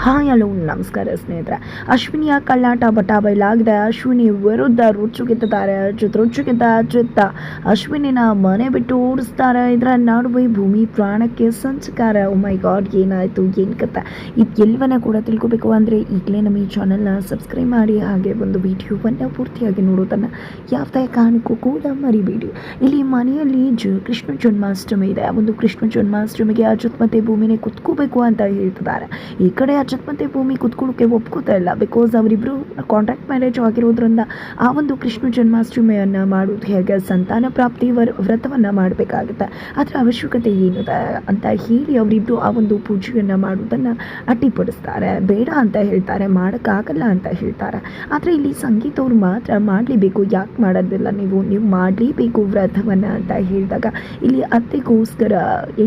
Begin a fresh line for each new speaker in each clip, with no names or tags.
Hi hello ನಮಸ್ಕಾರ ಸ್ನೇಹಿತರೆ. ಅಶ್ವಿನಿಯ ಕಳ್ಳಾಟ ಬಯಲಾಗಿದೆ. ಅಶ್ವಿನಿ ವಿರುದ್ಧ ರುಚುಗೆತ್ತಿದ್ದಾರೆ ಅಜಿತ್. ಅಶ್ವಿನಿನ ಮನೆ ಬಿಟ್ಟು ಓಡಿಸ್ತಾರೆ. ಇದರ ನಡುವೆ ಭೂಮಿ ಪ್ರಾಣಕ್ಕೆ ಸಂಚಕಾರ. ಓ ಮೈ ಗಾಡ್, ಏನಾಯಿತು, ಏನು ಕತೆ, ಇದು ಎಲ್ಲವನ್ನ ಕೂಡ ತಿಳ್ಕೊಬೇಕು ಅಂದರೆ ಈಗಲೇ ನಮ್ಮ ಈ ಚಾನಲ್ನ ಸಬ್ಸ್ಕ್ರೈಬ್ ಮಾಡಿ, ಹಾಗೆ ಒಂದು ವಿಡಿಯೋವನ್ನು ಪೂರ್ತಿಯಾಗಿ ನೋಡೋದನ್ನು ಯಾವುದೇ ಕಾರಣಕ್ಕೂ ಕೂಡ ಮರಿಬೇಡಿ. ಇಲ್ಲಿ ಮನೆಯಲ್ಲಿ ಕೃಷ್ಣ ಜನ್ಮಾಷ್ಟಮಿ ಇದೆ. ಒಂದು ಕೃಷ್ಣ ಜನ್ಮಾಷ್ಟಮಿಗೆ ಅಜಿತ್ ಮತ್ತು ಭೂಮಿನೇ ಕುತ್ಕೋಬೇಕು ಅಂತ ಹೇಳ್ತಿದ್ದಾರೆ. ಈ ಕಡೆ ಅಜಿತ್ ಮತ್ತು ಭೂಮಿ ಕುತ್ಕೊಳ್ಳೋಕೆ ಒಪ್ಕೋತಾ ಇಲ್ಲ. ಬಿಕಾಸ್ ಅವರಿಬ್ಬರು ಕಾಂಟ್ರಾಕ್ಟ್ ಮ್ಯಾರೇಜ್ ಆಗಿರೋದ್ರಿಂದ ಆ ಒಂದು ಕೃಷ್ಣ ಜನ್ಮಾಷ್ಟಮಿಯನ್ನು ಮಾಡೋದು ಹೇಗೆ, ಸಂತಾನ ಪ್ರಾಪ್ತಿ ವ್ರತವನ್ನು ಮಾಡಬೇಕಾಗುತ್ತೆ, ಅದರ ಅವಶ್ಯಕತೆ ಏನಿದೆ ಅಂತ ಹೇಳಿ ಅವರಿಬ್ಬರು ಆ ಒಂದು ಪೂಜೆಯನ್ನು ಮಾಡೋದನ್ನು ಅಡ್ಡಿಪಡಿಸ್ತಾರೆ. ಬೇಡ ಅಂತ ಹೇಳ್ತಾರೆ, ಮಾಡೋಕ್ಕಾಗಲ್ಲ ಅಂತ ಹೇಳ್ತಾರೆ. ಆದರೆ ಇಲ್ಲಿ ಸಂಗೀತ ಅವ್ರು ಮಾತ್ರ ಮಾಡಲೇಬೇಕು. ಯಾಕೆ ಮಾಡೋದಿಲ್ಲ, ನೀವು ಮಾಡಲೇಬೇಕು ವ್ರತವನ್ನು ಅಂತ ಹೇಳಿದಾಗ ಇಲ್ಲಿ ಅತ್ತೆಗೋಸ್ಕರ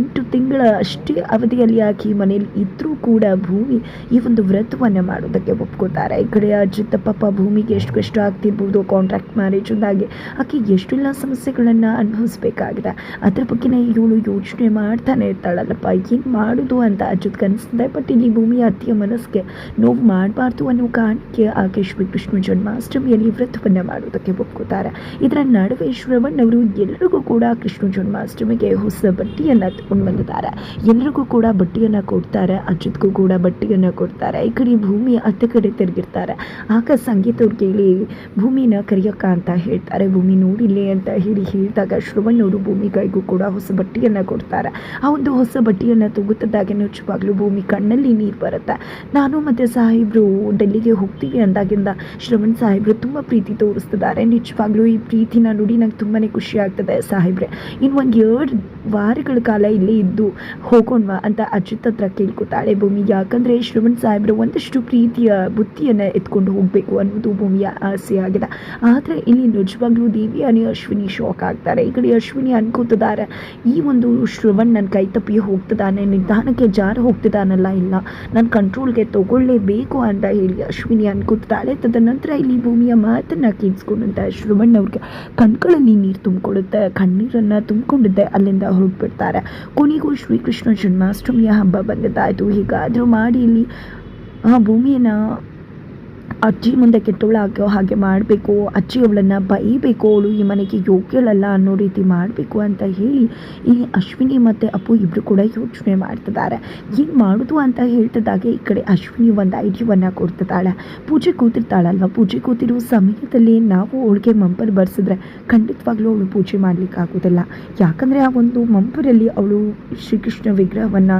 8 ತಿಂಗಳ ಅಷ್ಟೇ ಅವಧಿಯಲ್ಲಿ ಆಕಿ ಮನೇಲಿ ಇದ್ದರೂ ಕೂಡ ಭೂಮಿ ಈ ಒಂದು ವ್ರತವನ್ನು ಮಾಡೋದಕ್ಕೆ ಒಪ್ಕೋತಾರೆ. ಈ ಕಡೆ ಅಜಿತ್ ಪಾಪ ಭೂಮಿಗೆ ಎಷ್ಟು ಕಷ್ಟ ಆಗ್ತಿರ್ಬೋದು, ಕಾಂಟ್ರಾಕ್ಟ್ ಮ್ಯಾರೇಜಿಂದಾಗಿ ಆಕೆ ಎಷ್ಟೆಲ್ಲ ಸಮಸ್ಯೆಗಳನ್ನು ಅನುಭವಿಸ್ಬೇಕಾಗಿದೆ. ಅದ್ರ ಬಗ್ಗೆನೇ ಇವಳು ಯೋಚನೆ ಮಾಡ್ತಾನೆ ಇರ್ತಾಳಲ್ಲಪ್ಪ, ಏನು ಮಾಡೋದು ಅಂತ ಅಜಿತ್ ಕನಿಸ್ತದೆ. ಬಟ್ ಇಲ್ಲಿ ಭೂಮಿಯ ಅತ್ತಿಯ ಮನಸ್ಸಿಗೆ ನೋವು ಮಾಡಬಾರ್ದು ಅನ್ನೋ ಕಾರಣಕ್ಕೆ ಆಕೆ ಶ್ರೀಕೃಷ್ಣ ಜನ್ಮಾಷ್ಟಮಿಯಲ್ಲಿ ವ್ರತವನ್ನು ಮಾಡೋದಕ್ಕೆ ಒಪ್ಕೋತಾರೆ. ಇದರ ನಡುವೆ ಶ್ರವಣ್ ಅವರು ಎಲ್ಲರಿಗೂ ಕೂಡ ಕೃಷ್ಣ ಜನ್ಮಾಷ್ಟಮಿಗೆ ಹೊಸ ಬಟ್ಟೆಯನ್ನು ತಗೊಂಡು ಬಂದಿದ್ದಾರೆ. ಎಲ್ಲರಿಗೂ ಕೂಡ ಬಟ್ಟೆಯನ್ನು ಕೊಡ್ತಾರೆ, ಅಜಿತ್ಗೂ ಕೂಡ ಬಟ್ಟೆಯನ್ನು ಕೊಡ್ತಾರೆ. ಈ ಕಡೆ ಭೂಮಿ ಅತ್ತೆ ಕಡೆ ತಿರುಗಿರ್ತಾರೆ. ಆಗ ಸಂಗೀತ ಅವ್ರು ಕೇಳಿ ಭೂಮಿನ ಕರೆಯೋಕ್ಕ ಅಂತ ಹೇಳ್ತಾರೆ. ಭೂಮಿ ನೋಡಿಲ್ಲ ಅಂತ ಹೇಳಿದಾಗ ಶ್ರವಣ್ ಅವರು ಭೂಮಿ ಕೈಗೂ ಕೂಡ ಹೊಸ ಬಟ್ಟೆಯನ್ನು ಕೊಡ್ತಾರೆ. ಆ ಒಂದು ಹೊಸ ಬಟ್ಟೆಯನ್ನು ತಗೋತಿದ್ದಾಗೆ ನಿಜವಾಗ್ಲೂ ಭೂಮಿ ಕಣ್ಣಲ್ಲಿ ನೀರು ಬರುತ್ತೆ. ನಾನು ಮತ್ತು ಸಾಹೇಬ್ರು ಡೆಲ್ಲಿಗೆ ಹೋಗ್ತೀವಿ ಅಂದಾಗಿಂದ ಶ್ರವಣ್ ಸಾಹೇಬ್ರು ತುಂಬ ಪ್ರೀತಿ ತೋರಿಸ್ತಿದ್ದಾರೆ. ನಿಜವಾಗ್ಲೂ ಈ ಪ್ರೀತಿನ ನೋಡಿ ನಂಗೆ ತುಂಬಾ ಖುಷಿ ಆಗ್ತದೆ ಸಾಹೇಬ್ರೆ. ಇನ್ನು ಒಂದು 2 ವಾರಗಳ ಕಾಲ ಇಲ್ಲೇ ಇದ್ದು ಹೋಗೋಣ ಅಂತ ಅಜಿತ್ ಹತ್ರ ಕೇಳ್ಕೊತಾಳೆ ಭೂಮಿ. ಯಾಕಂದರೆ ಶ್ರವಣ್ ಸಾಹೇಬ್ರು ಒಂದಷ್ಟು ಪ್ರೀತಿಯ ಬುತ್ತಿಯನ್ನು ಎತ್ಕೊಂಡು ಹೋಗಬೇಕು ಅನ್ನೋದು ಭೂಮಿಯ ಆಸೆ ಆಗಿದೆ. ಆದರೆ ಇಲ್ಲಿ ನಿಜವಾಗ್ಲೂ ದೇವಿಯಾನಿ ಅಶ್ವಿನಿ ಶಾಕ್ ಆಗ್ತಾರೆ. ಈ ಕಡೆ ಅಶ್ವಿನಿ ಅನ್ಕೋತಿದ್ದಾರೆ, ಈ ಒಂದು ಶ್ರವಣ್ ನನ್ನ ಕೈ ತಪ್ಪಿ ಹೋಗ್ತಿದ್ದಾನೆ, ನಿಧಾನಕ್ಕೆ ಜಾರ ಹೋಗ್ತಿದ್ದಾನಲ್ಲ, ಇಲ್ಲ ನಾನು ಕಂಟ್ರೋಲ್ಗೆ ತಗೊಳ್ಳೇಬೇಕು ಅಂತ ಹೇಳಿ ಅಶ್ವಿನಿ ಅನ್ಕೋತಿದ್ದಾಳೆ. ತದನಂತರ ಇಲ್ಲಿ ಭೂಮಿಯ ಮಾತನ್ನು ಕೇಳಿಸ್ಕೊಂಡಂತ ಶ್ರವಣ್ ಅವ್ರಿಗೆ ಕಣ್ಗಳಲ್ಲಿ ನೀರು ತುಂಬಿಕೊಳ್ಳುತ್ತೆ, ಕಣ್ಣೀರನ್ನು ತುಂಬಿಕೊಂಡಿದ್ದೆ ಅಲ್ಲಿಂದ ಹೊರಟ್ಬಿಡ್ತಾರೆ. ಕೊನೆಗೂ ಶ್ರೀಕೃಷ್ಣ ಜನ್ಮಾಷ್ಟಮಿಯ ಹಬ್ಬ ಬಂದಿದ್ದಾಯಿತು. ಹೀಗಾದರೂ ಮಾಡಿ ಇಲ್ಲಿ ಆ ಭೂಮಿಯನ್ನು ಅಜ್ಜಿ ಮುಂದೆ ಕೆಟ್ಟವಳಾಗೋ ಹಾಗೆ ಮಾಡಬೇಕು, ಅಜ್ಜಿ ಅವಳನ್ನು ಬೈಬೇಕು, ಅವಳು ಈ ಮನೆಗೆ ಯೋಗ್ಯಳಲ್ಲ ಅನ್ನೋ ರೀತಿ ಮಾಡಬೇಕು ಅಂತ ಹೇಳಿ ಇಲ್ಲಿ ಅಶ್ವಿನಿ ಮತ್ತು ಅಪ್ಪು ಇಬ್ಬರು ಕೂಡ ಯೋಚನೆ ಮಾಡ್ತಿದ್ದಾರೆ. ಏನು ಮಾಡೋದು ಅಂತ ಹೇಳ್ತಿದ್ದಾಗೆ ಈ ಕಡೆ ಅಶ್ವಿನಿ ಒಂದು ಐಡಿಯಾವನ್ನು ಕೊಡ್ತಿದ್ದಾಳೆ. ಪೂಜೆ ಕೂತಿರ್ತಾಳಲ್ವ, ಪೂಜೆ ಕೂತಿರೋ ಸಮಯದಲ್ಲಿ ನಾವು ಅವಳಿಗೆ ಮಂಪರ್ ಬರ್ಸಿದ್ರೆ ಖಂಡಿತವಾಗ್ಲೂ ಅವಳು ಪೂಜೆ ಮಾಡಲಿಕ್ಕಾಗೋದಿಲ್ಲ. ಯಾಕಂದರೆ ಆ ಒಂದು ಮಂಪರಲ್ಲಿ ಅವಳು ಶ್ರೀಕೃಷ್ಣ ವಿಗ್ರಹವನ್ನು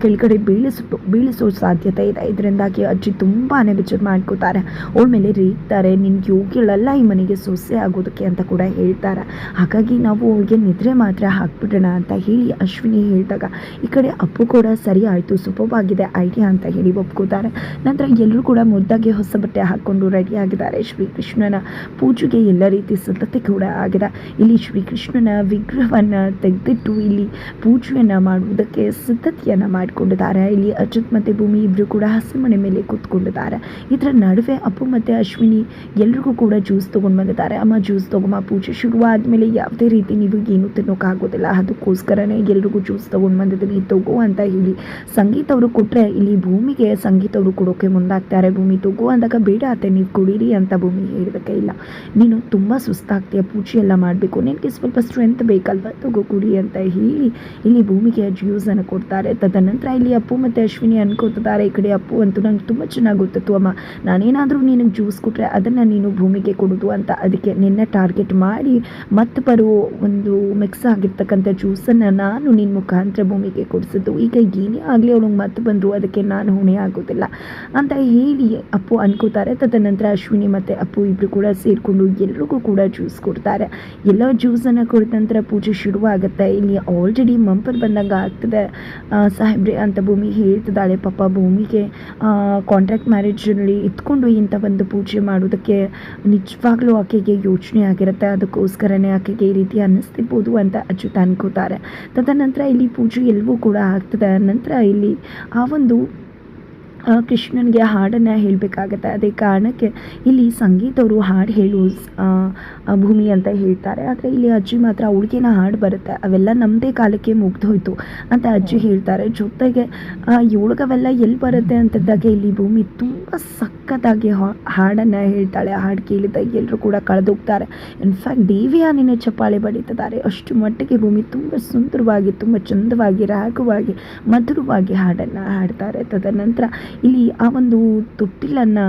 ಕೆಳಗಡೆ ಬೀಳಿಸೋ ಸಾಧ್ಯತೆ ಇದೆ. ಇದರಿಂದಾಗಿ ಅಜ್ಜಿ ತುಂಬಾ ಬೇಜಾರು ಮಾಡ್ಕೋತಾರೆ. ಅವಳ ಮೇಲೆ ರೀಗ್ತಾರೆ, ನಿನ್ಗೆ ಯೋಗ್ಯಳಲ್ಲ ಈ ಮನೆಗೆ ಸೊಸೆ ಆಗೋದಕ್ಕೆ ಅಂತ ಕೂಡ ಹೇಳ್ತಾರೆ. ಹಾಗಾಗಿ ನಾವು ಅವಳಿಗೆ ನಿದ್ರೆ ಮಾತ್ರ ಹಾಕ್ಬಿಡೋಣ ಅಂತ ಹೇಳಿ ಅಶ್ವಿನಿ ಹೇಳಿದಾಗ ಈ ಕಡೆ ಅಪ್ಪು ಕೂಡ ಸರಿ ಆಯಿತು, ಸೂಪರ್ವಾಗಿದೆ ಐಡಿಯಾ ಅಂತ ಹೇಳಿ ಒಪ್ಕೋತಾರೆ. ನಂತರ ಎಲ್ಲರೂ ಕೂಡ ಮುದ್ದಾಗಿ ಹೊಸ ಬಟ್ಟೆ ಹಾಕ್ಕೊಂಡು ರೆಡಿ ಆಗಿದ್ದಾರೆ. ಶ್ರೀಕೃಷ್ಣನ ಪೂಜೆಗೆ ಎಲ್ಲ ರೀತಿ ಸಿದ್ಧತೆ ಕೂಡ ಆಗಿದೆ. ಇಲ್ಲಿ ಶ್ರೀಕೃಷ್ಣನ ವಿಗ್ರಹವನ್ನು ತೆಗೆದಿಟ್ಟು ಇಲ್ಲಿ ಪೂಜೆಯನ್ನು ಮಾಡುವುದಕ್ಕೆ ಸಿದ್ಧತೆಯನ್ನು ಮಾಡಿಕೊಂಡಿದ್ದಾರೆ. ಇಲ್ಲಿ ಅಜಿತ್ ಮತ್ತು ಭೂಮಿ ಇಬ್ಬರು ಕೂಡ ಹಸಿಮಣೆ ಮೇಲೆ ಕೂತ್ಕೊಂಡಿದ್ದಾರೆ. ಇದರ ನಡುವೆ ಅಪ್ಪು ಮತ್ತು ಅಶ್ವಿನಿ ಎಲ್ರಿಗೂ ಕೂಡ ಜ್ಯೂಸ್ ತೊಗೊಂಡು ಬಂದಿದ್ದಾರೆ. ಅಮ್ಮ ಜ್ಯೂಸ್ ತೊಗೊಂಬ, ಪೂಜೆ ಶುರುವಾದಮೇಲೆ ಯಾವುದೇ ರೀತಿ ನೀವು ಏನು ತಿನ್ನೋಕ್ಕಾಗೋದಿಲ್ಲ, ಅದಕ್ಕೋಸ್ಕರನೇ ಎಲ್ರಿಗೂ ಜ್ಯೂಸ್ ತೊಗೊಂಡು ಬಂದಿದ್ದೀನಿ ತಗೋ ಅಂತ ಹೇಳಿ ಸಂಗೀತ ಅವರು ಕೊಟ್ಟರೆ ಇಲ್ಲಿ ಭೂಮಿಗೆ ಸಂಗೀತ ಅವರು ಕೊಡೋಕ್ಕೆ ಮುಂದಾಗ್ತಾರೆ. ಭೂಮಿ ತಗೋ ಅಂದಾಗ ಬೇಡ ಅತ್ತೆ ನೀವು ಕುಡೀರಿ ಅಂತ ಭೂಮಿ ಹೇಳಿದಕ್ಕೆ, ಇಲ್ಲ ನೀನು ತುಂಬ ಸುಸ್ತಾಗ್ತೀಯ, ಪೂಜೆ ಎಲ್ಲ ಮಾಡಬೇಕು, ನಿನಗೆ ಸ್ವಲ್ಪ ಸ್ಟ್ರೆಂತ್ ಬೇಕಲ್ವ, ತಗೋ ಕುಡಿ ಅಂತ ಹೇಳಿ ಇಲ್ಲಿ ಭೂಮಿಗೆ ಜ್ಯೂಸನ್ನು ಕೊಡ್ತಾರೆ. ತದನಂತರ ಇಲ್ಲಿ ಅಪ್ಪು ಮತ್ತು ಅಶ್ವಿನಿ ಅನ್ಕೋತಿದ್ದಾರೆ. ಈ ಕಡೆ ಅಪ್ಪು ಅಂತೂ ನಂಗೆ ತುಂಬ ಚೆನ್ನಾಗಿ ಗೊತ್ತಿತ್ತು ಅಮ್ಮ, ನಾನೇನಾದರೂ ನಿನಗೆ ಜ್ಯೂಸ್ ಕೊಟ್ಟರೆ ಅದನ್ನು ನೀನು ಭೂಮಿಗೆ ಕೊಡೋದು ಅಂತ, ಅದಕ್ಕೆ ನಿನ್ನೆ ಟಾರ್ಗೆಟ್ ಮಾಡಿ ಮತ್ತೆ ಬರೋ ಒಂದು ಮಿಕ್ಸ್ ಆಗಿರ್ತಕ್ಕಂಥ ಜ್ಯೂಸನ್ನು ನಾನು ನಿನ್ನ ಮುಖಾಂತರ ಭೂಮಿಗೆ ಕೊಡಿಸಿದ್ದು. ಈಗ ಏನೇ ಆಗಲಿ ಅವಳಿಗೆ ಮತ್ತೆ ಬಂದರು ಅದಕ್ಕೆ ನಾನು ಹೊಣೆ ಆಗೋದಿಲ್ಲ ಅಂತ ಹೇಳಿ ಅಪ್ಪು ಅನ್ಕೋತಾರೆ. ತದನಂತರ ಅಶ್ವಿನಿ ಮತ್ತು ಅಪ್ಪು ಇಬ್ಬರು ಕೂಡ ಸೇರಿಕೊಂಡು ಎಲ್ರಿಗೂ ಕೂಡ ಜ್ಯೂಸ್ ಕೊಡ್ತಾರೆ. ಎಲ್ಲ ಜ್ಯೂಸನ್ನು ಕೊಡಿದ ನಂತರ ಪೂಜೆ ಶುರುವಾಗುತ್ತೆ. ಇಲ್ಲಿ ಆಲ್ರೆಡಿ ಮಂಪರ್ ಬಂದಂಗೆ ಆಗ್ತದೆ ಸಾಹೇಬ್ರೆ ಅಂತ ಭೂಮಿ ಹೇಳ್ತಿದ್ದಾಳೆ. ಪಾಪ ಭೂಮಿಗೆ ಕಾಂಟ್ರಾಕ್ಟ್ ಮ್ಯಾರೇಜಲ್ಲಿ ಇಟ್ಕೊಂಡು ಇಂಥ ಒಂದು ಪೂಜೆ ಮಾಡೋದಕ್ಕೆ ನಿಜವಾಗ್ಲೂ ಆಕೆಗೆ ಯೋಚನೆ ಆಗಿರುತ್ತೆ. ಅದಕ್ಕೋಸ್ಕರನೇ ಆಕೆಗೆ ಈ ರೀತಿ ಅನ್ನಿಸ್ತಿರ್ಬೋದು ಅಂತ ಅಚ್ಯುತ ಅನ್ಕೋತಾರೆ. ತದನಂತರ ಇಲ್ಲಿ ಪೂಜೆ ಎಲ್ಲವೂ ಕೂಡ ಆಗ್ತದೆ. ನಂತರ ಇಲ್ಲಿ ಆ ಒಂದು ಕೃಷ್ಣನಿಗೆ ಹಾಡನ್ನು ಹೇಳಬೇಕಾಗತ್ತೆ. ಅದೇ ಕಾರಣಕ್ಕೆ ಇಲ್ಲಿ ಸಂಗೀತ್ ಅವರು ಹಾಡು ಹೇಳು ಭೂಮಿ ಅಂತ ಹೇಳ್ತಾರೆ. ಆದರೆ ಇಲ್ಲಿ ಅಜ್ಜಿ ಮಾತ್ರ ಅವಳಿಗೇನ ಹಾಡು ಬರುತ್ತೆ, ಅವೆಲ್ಲ ನಮ್ಮದೇ ಕಾಲಕ್ಕೆ ಮುಗ್ದೋಯ್ತು ಅಂತ ಅಜ್ಜಿ ಹೇಳ್ತಾರೆ. ಜೊತೆಗೆ ಇವಳಿಗವೆಲ್ಲ ಎಲ್ಲಿ ಬರುತ್ತೆ ಅಂತಿದ್ದಾಗ ಇಲ್ಲಿ ಭೂಮಿ ತುಂಬ ಸಖತ್ತಾಗಿ ಹಾಡನ್ನು ಹೇಳ್ತಾಳೆ. ಹಾಡು ಕೇಳಿದಾಗ ಎಲ್ಲರೂ ಕೂಡ ಕಳೆದೋಗ್ತಾರೆ. ಇನ್ಫ್ಯಾಕ್ಟ್ ದೇವಿಯಾನಿನೇ ಚಪ್ಪಾಳೆ ಬಡಿತಿದ್ದಾರೆ. ಅಷ್ಟು ಮಟ್ಟಿಗೆ ಭೂಮಿ ತುಂಬ ಸುಂದರವಾಗಿ, ತುಂಬ ಚಂದವಾಗಿ, ರಾಗವಾಗಿ, ಮಧುರವಾಗಿ ಹಾಡನ್ನು ಹಾಡ್ತಾರೆ. ತದನಂತರ ಇಲ್ಲಿ ಆ ಒಂದು ತೊಟ್ಟಿಲನ್ನು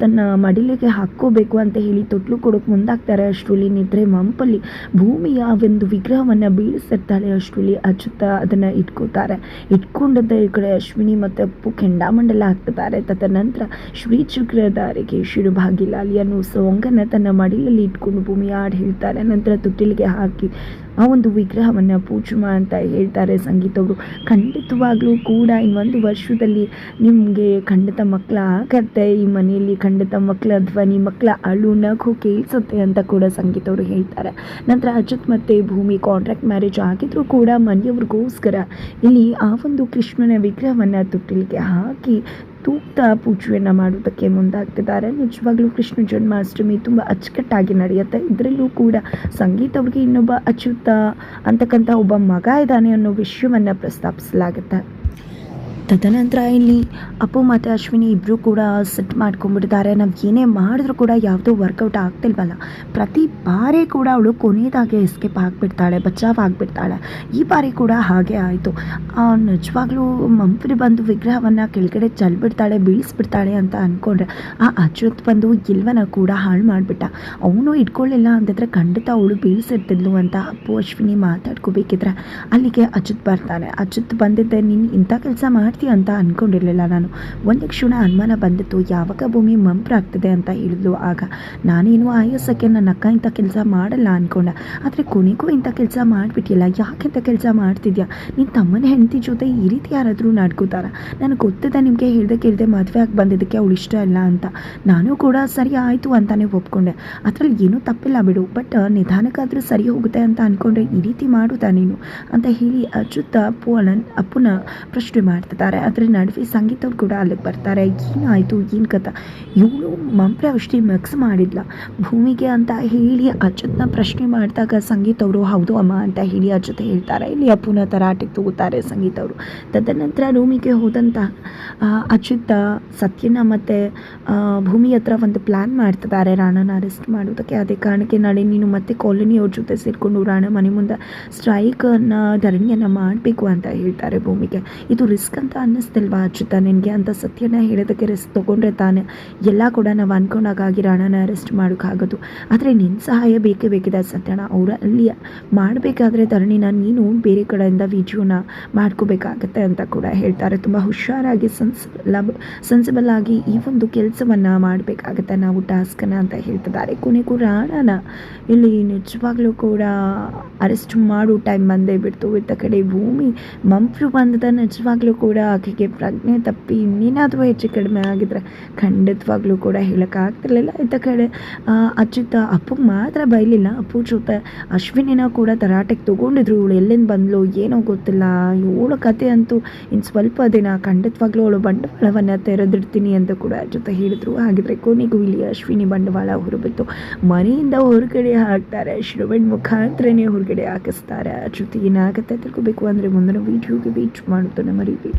ತನ್ನ ಮಡಿಲಿಗೆ ಹಾಕ್ಕೋಬೇಕು ಅಂತ ಹೇಳಿ ತೊಟ್ಲು ಕೊಡೋಕೆ ಮುಂದಾಗ್ತಾರೆ. ಅಷ್ಟರಲ್ಲಿ ನಿದ್ರೆ ಮಂಪಲ್ಲಿ ಭೂಮಿಯ ಒಂದು ವಿಗ್ರಹವನ್ನು ಬೀಳಿಸಿರ್ತಾಳೆ. ಅಷ್ಟರಲ್ಲಿ ಅಚ್ಯುತ ಅದನ್ನು ಇಟ್ಕೋತಾರೆ. ಇಟ್ಕೊಂಡಿದ್ದ ಈ ಕಡೆ ಅಶ್ವಿನಿ ಮತ್ತು ಅಪ್ಪು ಕೆಂಡಾಮಂಡಲ ಹಾಕ್ತಿದ್ದಾರೆ. ತದನಂತರ ಶ್ರೀ ಚಕ್ರಧಾರಿಗೆ ಶಿರುಭಾಗಿಲಾಲಿ ಅನ್ನೋ ಸಾಂಗನ್ನು ತನ್ನ ಮಡಿಲಲ್ಲಿ ಇಟ್ಕೊಂಡು ಭೂಮಿ ಹಾಡು ಹೇಳ್ತಾರೆ. ನಂತರ ತೊಟ್ಟಿಲಿಗೆ ಹಾಕಿ ಆ ಒಂದು ವಿಗ್ರಹವನ್ನು ಪೂಜೆ ಅಂತ ಹೇಳ್ತಾರೆ ಸಂಗೀತ ಅವರು. ಖಂಡಿತವಾಗ್ಲೂ ಕೂಡ ಇನ್ನೊಂದು ವರ್ಷದಲ್ಲಿ ನಿಮಗೆ ಖಂಡಿತ ಮಕ್ಕಳ ಆಗತ್ತೆ, ಈ ಮನೆಯಲ್ಲಿ ಖಂಡಿತ ಮಕ್ಕಳ ಧ್ವನಿ, ಮಕ್ಕಳ ಅಳು, ನಗು ಕೇಳಿಸುತ್ತೆ ಅಂತ ಕೂಡ ಸಂಗೀತ ಅವರು ಹೇಳ್ತಾರೆ. ನಂತರ ಅಚ್ಯುತ್ ಮತ್ತು ಭೂಮಿ ಕಾಂಟ್ರಾಕ್ಟ್ ಮ್ಯಾರೇಜ್ ಆಗಿದ್ರೂ ಕೂಡ ಮನೆಯವ್ರಿಗೋಸ್ಕರ ಇಲ್ಲಿ ಆ ಒಂದು ಕೃಷ್ಣನ ವಿಗ್ರಹವನ್ನು ತೊಟ್ಟಿಲಿಗೆ ಹಾಕಿ ತೂಕ್ತ ಪೂಜೆಯನ್ನು ಮಾಡೋದಕ್ಕೆ ಮುಂದಾಗ್ತಿದ್ದಾರೆ. ನಿಜವಾಗ್ಲೂ ಕೃಷ್ಣ ಜನ್ಮಾಷ್ಟಮಿ ತುಂಬ ಅಚ್ಚುಕಟ್ಟಾಗಿ ನಡೆಯುತ್ತೆ. ಇದರಲ್ಲೂ ಕೂಡ ಸಂಗೀತ ಅವ್ರಿಗೆ ಇನ್ನೊಬ್ಬ ಅಚ್ಯುತ ಅಂತಕ್ಕಂಥ ಒಬ್ಬ ಮಗ ಇದ್ದಾನೆ ಅನ್ನೋ ವಿಷಯವನ್ನು ಪ್ರಸ್ತಾಪಿಸಲಾಗುತ್ತೆ. ತದನಂತರ ಇಲ್ಲಿ ಅಪ್ಪು ಮತ್ತು ಅಶ್ವಿನಿ ಇಬ್ಬರು ಕೂಡ ಸೆಟ್ ಮಾಡ್ಕೊಂಡ್ಬಿಟ್ಟಿದ್ದಾರೆ. ನಾವು ಏನೇ ಮಾಡಿದ್ರೂ ಕೂಡ ಯಾವುದೂ ವರ್ಕೌಟ್ ಆಗ್ತಿಲ್ವಲ್ಲ, ಪ್ರತಿ ಬಾರಿ ಕೂಡ ಅವಳು ಕೊನೆಯದಾಗಿ ಎಸ್ಕೇಪ್ ಆಗಿಬಿಡ್ತಾಳೆ, ಬಚಾವ್ ಆಗಿಬಿಡ್ತಾಳೆ. ಈ ಬಾರಿ ಕೂಡ ಹಾಗೆ ಆಯಿತು. ನಿಜವಾಗ್ಲೂ ಮಂಪ್ರಿ ಬಂದು ವಿಗ್ರಹವನ್ನು ಕೆಳಗಡೆ ಚೆಲ್ಬಿಡ್ತಾಳೆ, ಬೀಳಿಸ್ಬಿಡ್ತಾಳೆ ಅಂತ ಅಂದ್ಕೊಂಡ್ರೆ ಆ ಅಚ್ಯುತ್ ಬಂದು ಗಿಲ್ವನ ಕೂಡ ಹಾಳು ಮಾಡಿಬಿಟ್ಟ. ಅವನು ಇಟ್ಕೊಳ್ಳಿಲ್ಲ ಅಂತಿದ್ರೆ ಖಂಡಿತ ಅವಳು ಬೀಳಿಸಿರ್ತಿದ್ಲು ಅಂತ ಅಪ್ಪು ಅಶ್ವಿನಿ ಮಾತಾಡ್ಕೋಬೇಕಿದ್ರೆ ಅಲ್ಲಿಗೆ ಅಚ್ಯುತ್ ಬರ್ತಾನೆ. ಅಚ್ಯುತ್ ಬಂದಿದ್ದೆ, ನೀನು ಇಂಥ ಕೆಲಸ ಮಾಡಿ ಅಂತ ಅಂದ್ಕೊಂಡಿರಲಿಲ್ಲ ನಾನು. ಒಂದು ಕ್ಷಣ ಅನುಮಾನ ಬಂದಿತ್ತು, ಯಾವಾಗ ಭೂಮಿ ಮಂಪ್ರಾಗ್ತದೆ ಅಂತ ಹೇಳಿದ್ಲು. ಆಗ ನಾನೇನು ಆಯಸ್ಸಕ್ಕೆ ನನ್ನ ಅಕ್ಕ ಇಂಥ ಕೆಲಸ ಮಾಡಲ್ಲ ಅಂದ್ಕೊಂಡೆ. ಆದರೆ ಕೊನೆಗೂ ಇಂಥ ಕೆಲಸ ಮಾಡಿಬಿಟ್ಟಿಲ್ಲ, ಯಾಕೆಂಥ ಕೆಲಸ ಮಾಡ್ತಿದ್ಯಾ? ನಿನ್ನ ತಮ್ಮನ ಹೆಂಡತಿ ಜೊತೆ ಈ ರೀತಿ ಯಾರಾದರೂ ನಡ್ಕೋತಾರ? ನನಗೆ ಗೊತ್ತಿದೆ ನಿಮಗೆ ಹೇಳ್ದೆ ಮದುವೆ ಆಗಿ ಬಂದಿದ್ದಕ್ಕೆ ಅವಳು ಇಷ್ಟ ಇಲ್ಲ ಅಂತ. ನಾನು ಕೂಡ ಸರಿ ಆಯಿತು ಅಂತಲೇ ಒಪ್ಕೊಂಡೆ, ಅದರಲ್ಲಿ ಏನೂ ತಪ್ಪಿಲ್ಲ ಬಿಡು, ಬಟ್ ನಿಧಾನಕ್ಕಾದರೂ ಸರಿ ಹೋಗುತ್ತೆ ಅಂತ ಅಂದ್ಕೊಂಡ್ರೆ ಈ ರೀತಿ ಮಾಡುತ್ತಾ ನೀನು ಅಂತ ಹೇಳಿ ಅಚ್ಯುತ ಅಪ್ಪನ ಪ್ರಶ್ನೆ ಮಾಡ್ತಿದ್ದಾರೆ. ಅದರ ನಡುವೆ ಸಂಗೀತ ಅವ್ರು ಕೂಡ ಅಲ್ಲಿಗೆ ಬರ್ತಾರೆ. ಏನಾಯಿತು, ಏನು ಕಥೆ? ಇವಳು ಮಂಪ್ರ ಅಷ್ಟೇ ಮಿಕ್ಸ್ ಮಾಡಿದ್ಲ ಭೂಮಿಗೆ ಅಂತ ಹೇಳಿ ಅಚ್ಯುತ್ನ ಪ್ರಶ್ನೆ ಮಾಡಿದಾಗ ಸಂಗೀತ ಅವರು ಹೌದು ಅಮ್ಮ ಅಂತ ಹೇಳಿ ಅಚ್ಯುತ ಹೇಳ್ತಾರೆ. ಇಲ್ಲಿ ಅಪ್ಪುನ ತರಾಟೆಗೆ ತಗೋತಾರೆ ಸಂಗೀತ ಅವರು. ತದನಂತರ ರೂಮಿಗೆ ಹೋದಂಥ ಅಚ್ಯುತ ಸತ್ಯನ ಮತ್ತು ಭೂಮಿ ಹತ್ರ ಒಂದು ಪ್ಲ್ಯಾನ್ ಮಾಡ್ತಿದ್ದಾರೆ ರಾಣನ ಅರೆಸ್ಟ್ ಮಾಡೋದಕ್ಕೆ. ಅದೇ ಕಾರಣಕ್ಕೆ ನಾಳೆ ನೀನು ಮತ್ತೆ ಕಾಲೋನಿಯವ್ರ ಜೊತೆ ಸೇರಿಕೊಂಡು ರಾಣ ಮನೆ ಮುಂದೆ ಸ್ಟ್ರೈಕನ್ನು ಧರಣಿಯನ್ನು ಮಾಡಬೇಕು ಅಂತ ಹೇಳ್ತಾರೆ ಭೂಮಿಗೆ. ಇದು ರಿಸ್ಕ್ ಅಂತ ಅನ್ನಿಸ್ತಿಲ್ವಾ ಅಚ್ಯುತ ನಿನಗೆ ಅಂತ ಸತ್ಯನ ಹೇಳೋದಕ್ಕೆ ರಿಸ್ಕ್ ತೊಗೊಂಡ್ರೆ ತಾನೆ ಎಲ್ಲ ಕೂಡ ನಾವು ಅಂದ್ಕೊಂಡಾಗಿ ರಾಣನ ಅರೆಸ್ಟ್ ಮಾಡೋಕ್ಕಾಗೋದು. ಆದರೆ ನಿನ್ನ ಸಹಾಯ ಬೇಕೇ ಬೇಕಿದೆ ಸತ್ಯನ. ಅವರು ಅಲ್ಲಿ ಮಾಡಬೇಕಾದ್ರೆ ಧರಣಿನ ನೀನು ಬೇರೆ ಕಡೆಯಿಂದ ವಿಡಿಯೋನ ಮಾಡ್ಕೋಬೇಕಾಗತ್ತೆ ಅಂತ ಕೂಡ ಹೇಳ್ತಾರೆ. ತುಂಬ ಹುಷಾರಾಗಿ ಸೆನ್ಸಿಬಲ್ ಆಗಿ ಈ ಒಂದು ಕೆಲಸವನ್ನು ಮಾಡಬೇಕಾಗತ್ತೆ ನಾವು ಟಾಸ್ಕನ್ನು ಅಂತ ಹೇಳ್ತಿದ್ದಾರೆ. ಕೊನೆಗೂ ರಾಣನ ಇಲ್ಲಿ ನಿಜವಾಗ್ಲೂ ಕೂಡ ಅರೆಸ್ಟ್ ಮಾಡೋ ಟೈಮ್ ಬಂದೇ ಬಿಡ್ತು. ಇತ್ತ ಕಡೆ ಭೂಮಿ ಮಂಪ್ರು ಬಂದದ ನಿಜವಾಗ್ಲೂ ಕೂಡ ಆಕೆಗೆ ಪ್ರಜ್ಞೆ ತಪ್ಪಿ ಇನ್ನೇನಾದರೂ ಹೆಚ್ಚು ಕಡಿಮೆ ಆಗಿದ್ರೆ ಖಂಡಿತವಾಗ್ಲೂ ಕೂಡ ಹೇಳೋಕ್ಕಾಗ್ತಿರ್ಲಿಲ್ಲ. ಇತ್ತ ಕಡೆ ಅಚ್ಯುತ ಅಪ್ಪಗೆ ಮಾತ್ರ ಬೈಲಿಲ್ಲ, ಅಪ್ಪು ಜೊತೆ ಅಶ್ವಿನಿನ ಕೂಡ ತರಾಟೆಗೆ ತೊಗೊಂಡಿದ್ರು. ಇವಳು ಎಲ್ಲಿಂದ ಬಂದಳು ಏನೋ ಗೊತ್ತಿಲ್ಲ, ಇವಳು ಕತೆ ಅಂತೂ ಇನ್ನು ಸ್ವಲ್ಪ ದಿನ ಖಂಡಿತವಾಗ್ಲೂ ಅವಳು ಬಂಡವಾಳವನ್ನು ತೆರೆದಿಡ್ತೀನಿ ಅಂತ ಕೂಡ ಜೊತೆ ಹೇಳಿದ್ರು. ಹಾಗಿದ್ರೆ ಕೊನೆಗೂ ಇಲ್ಲಿ ಅಶ್ವಿನಿ ಬಂಡವಾಳ ಹೊರಬಿತ್ತು ಮನೆಯಿಂದ ಹೊರಗಡೆ ಹಾಕ್ತಾರೆ. ಶ್ರವಣ್ ಮುಖಾಂತರನೇ ಹೊರಗಡೆ ಹಾಕಿಸ್ತಾರೆ. ಜೊತೆ ಏನಾಗುತ್ತೆ ತಿಳ್ಕೊಬೇಕು ಅಂದರೆ ಮುಂದಿನ ವೀಡಿಯೋಗೆ ವೇಟ್ ಮಾಡೋದನ್ನು ಮರಿಬೇಡಿ.